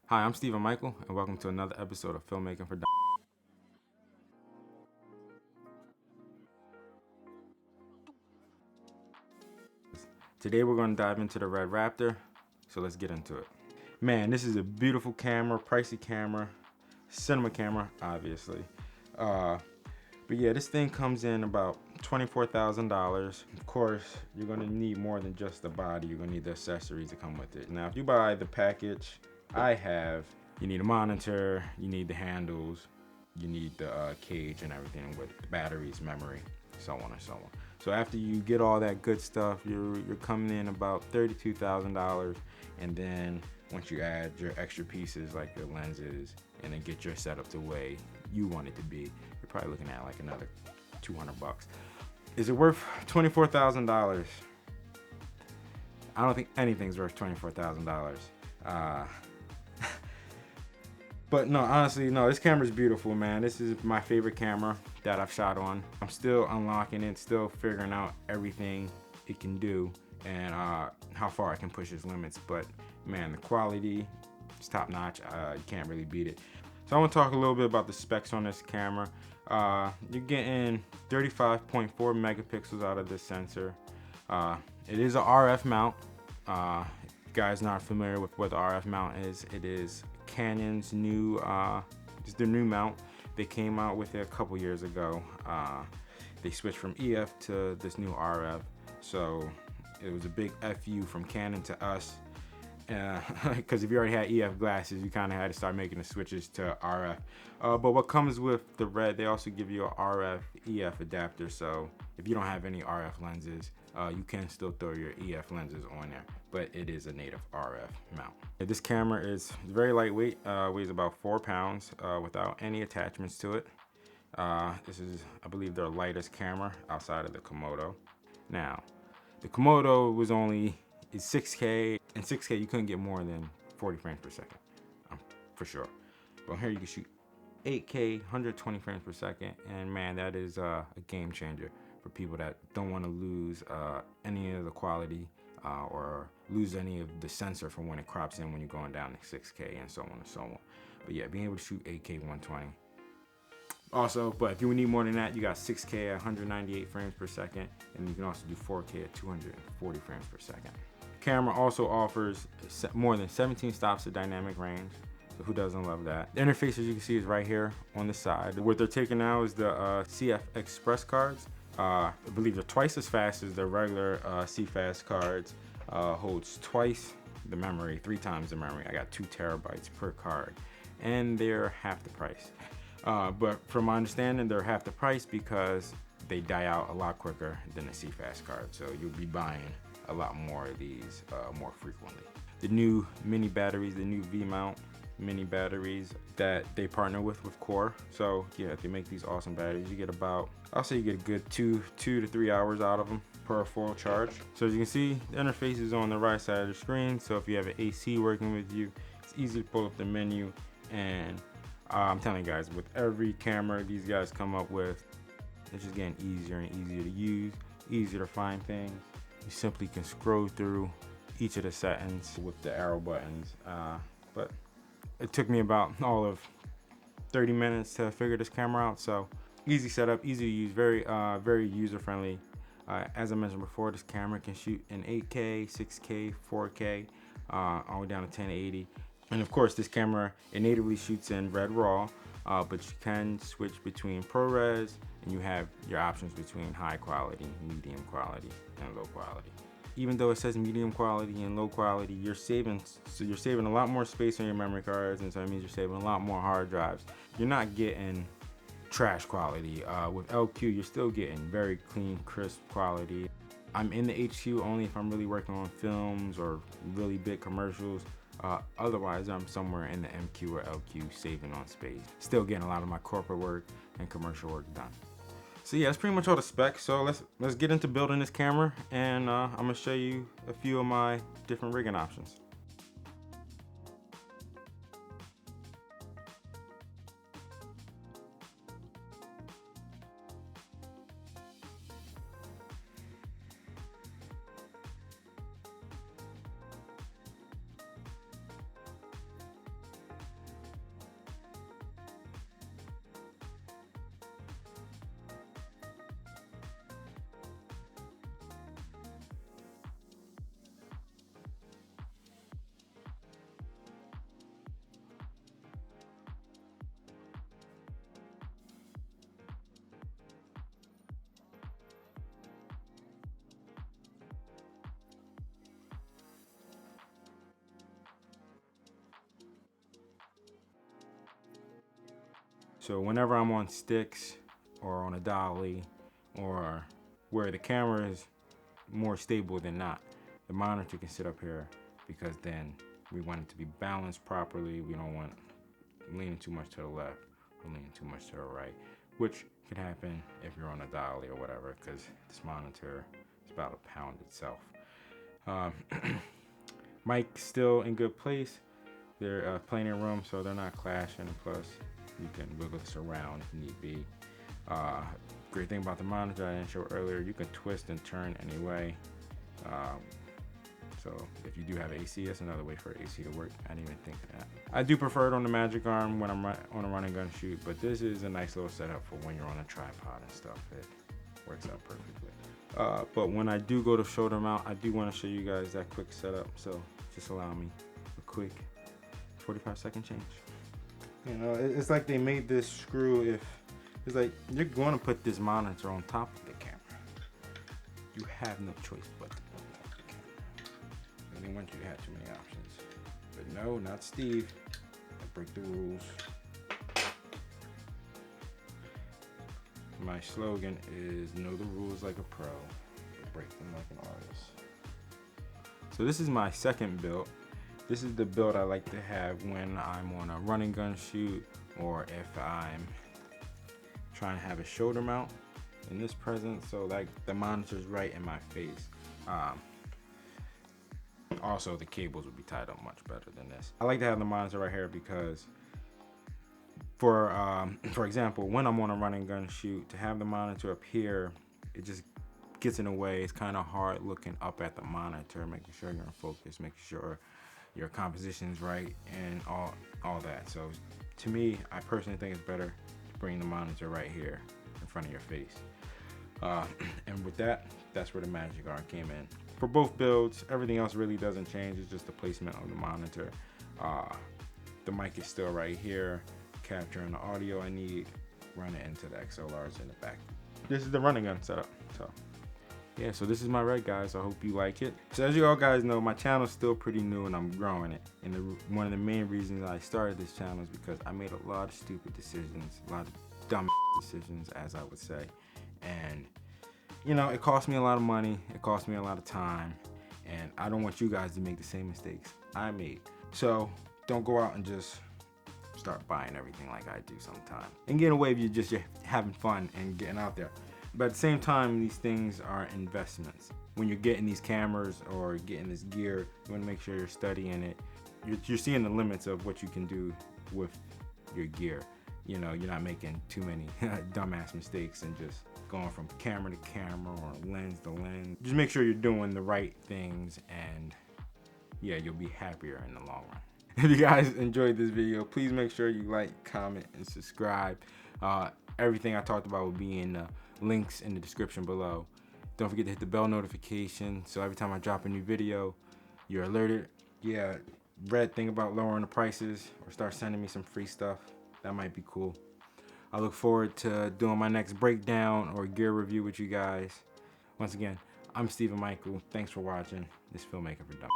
Hi, I'm Stephen Michael, and welcome to another episode of Filmmaking for Dumba. Today we're going to dive into the Red Raptor, so let's get into it. Man, this is a beautiful camera, pricey camera, cinema camera, obviously. But yeah, this thing comes in about $24,000. Of course, you're going to need more than just the body. You're going to need the accessories to come with it. Now, if you buy the package I have, you need a monitor, you need the handles, you need the cage and everything with batteries, memory, so on and so on. So after you get all that good stuff, you're coming in about $32,000, and then once you add your extra pieces like the lenses and then get your setup the way you want it to be, you're probably looking at like another $200. Is it worth $24,000? I don't think anything's worth $24,000. But no, honestly, no, this camera's beautiful, man. This is my favorite camera that I've shot on. I'm still unlocking it, still figuring out everything it can do and how far I can push its limits. But man, the quality is top notch. You can't really beat it. So I want to talk a little bit about the specs on this camera. You're getting 35.4 megapixels out of this sensor. It is a RF mount. If you guys not familiar with what the RF mount is, it is Canon's new, it's their new mount. They came out with it a couple years ago. They switched from EF to this new RF. So it was a big FU from Canon to us. Because if you already had EF glasses, you kind of had to start making the switches to RF. But what comes with the Red, they also give you a RF EF adapter. So if you don't have any RF lenses, you can still throw your EF lenses on there, but it is a native RF mount. This camera is very lightweight, weighs about 4 pounds without any attachments to it. This is, I believe, their lightest camera outside of the Komodo. Now, the Komodo was only 6K. In 6K, you couldn't get more than 40 frames per second, for sure. But here you can shoot 8K, 120 frames per second, and man, that is a game changer for people that don't want to lose any of the quality or lose any of the sensor from when it crops in when you're going down to 6K and so on and so on. But yeah, being able to shoot 8K 120. Also, but if you need more than that, you got 6K at 198 frames per second, and you can also do 4K at 240 frames per second. The camera also offers more than 17 stops of dynamic range. So who doesn't love that? The interface, as you can see, is right here on the side. What they're taking now is the CF Express cards. I believe they're twice as fast as the regular CFast cards. Holds twice the memory, 3 times the memory. I got 2 terabytes per card, and they're half the price. But from my understanding, they're half the price because they die out a lot quicker than the CFast card. So you'll be buying a lot more of these more frequently. The new mini batteries, the new V-mount mini batteries that they partner with Core. So yeah, they make these awesome batteries. You get about, I'll say you get a good 2 to 3 hours out of them per full charge. So as you can see, the interface is on the right side of the screen. So if you have an AC working with you, it's easy to pull up the menu. And I'm telling you guys, with every camera these guys come up with, it's just getting easier and easier to use, easier to find things. You simply can scroll through each of the settings with the arrow buttons. But it took me about all of 30 minutes to figure this camera out. So easy setup, easy to use, very user friendly. As I mentioned before, this camera can shoot in 8K, 6K, 4K, all the way down to 1080. And of course, this camera, it natively shoots in Red RAW, but you can switch between ProRes, and you have your options between high quality, medium quality, and low quality. Even though it says medium quality and low quality, you're saving a lot more space on your memory cards, and so that means you're saving a lot more hard drives. You're not getting trash quality. With LQ, you're still getting very clean, crisp quality. I'm in the HQ only if I'm really working on films or really big commercials. Otherwise, I'm somewhere in the MQ or LQ saving on space. Still getting a lot of my corporate work and commercial work done. So yeah, that's pretty much all the specs. So let's get into building this camera, and I'm gonna show you a few of my different rigging options. So whenever I'm on sticks or on a dolly or where the camera is more stable than not, the monitor can sit up here, because then we want it to be balanced properly. We don't want leaning too much to the left or leaning too much to the right, which can happen if you're on a dolly or whatever, because this monitor is about a pound itself. Mic still in good place. They're playing in room, so they're not clashing. Plus, you can wiggle this around if need be. Great thing about the monitor I didn't show earlier, you can twist and turn any way. So if you do have AC, that's another way for AC to work. I didn't even think of that. I do prefer it on the Magic Arm when I'm on a run and gun shoot, but this is a nice little setup for when you're on a tripod and stuff. It works out perfectly. But when I do go to shoulder mount, I do want to show you guys that quick setup. So just allow me a quick 45-second change. You know, it's like they made this screw. If it's like you're going to put this monitor on top of the camera, you have no choice but to put it on top of the camera. They didn't want you to have too many options. But no, not Steve. I break the rules. My slogan is know the rules like a pro, but break them like an artist. So this is my second build. This is the build I like to have when I'm on a run and gun shoot, or if I'm trying to have a shoulder mount in this present, so like the monitor's right in my face. Also, the cables would be tied up much better than this. I like to have the monitor right here because, for example, when I'm on a run and gun shoot, to have the monitor up here, it just gets in the way. It's kind of hard looking up at the monitor, making sure you're in focus, making sure your composition's right, and all that. So to me, I personally think it's better to bring the monitor right here in front of your face. And with that, that's where the Magic Arm came in. For both builds, everything else really doesn't change. It's just the placement of the monitor. The mic is still right here, capturing the audio I need, run it into the XLRs in the back. This is the running gun setup. So yeah, so this is my rig, guys. I hope you like it. So as you all guys know, my channel's still pretty new and I'm growing it. And one of the main reasons I started this channel is because I made a lot of stupid decisions, a lot of dumb decisions, as I would say. And you know, it cost me a lot of money, it cost me a lot of time, and I don't want you guys to make the same mistakes I made. So don't go out and just start buying everything like I do sometimes and getting away with you're having fun and getting out there. But at the same time, these things are investments. When you're getting these cameras or getting this gear, you want to make sure you're studying it. You're seeing the limits of what you can do with your gear. You know, you're not making too many dumbass mistakes and just going from camera to camera or lens to lens. Just make sure you're doing the right things, and yeah, you'll be happier in the long run. If you guys enjoyed this video, please make sure you like, comment, and subscribe. Everything I talked about will be in the links in the description below. Don't forget to hit the bell notification so every time I drop a new video, you're alerted. Yeah, Red, think about lowering the prices or start sending me some free stuff. That might be cool. I look forward to doing my next breakdown or gear review with you guys. Once again, I'm Stephen Michael. Thanks for watching this Filmmaking for Dumb.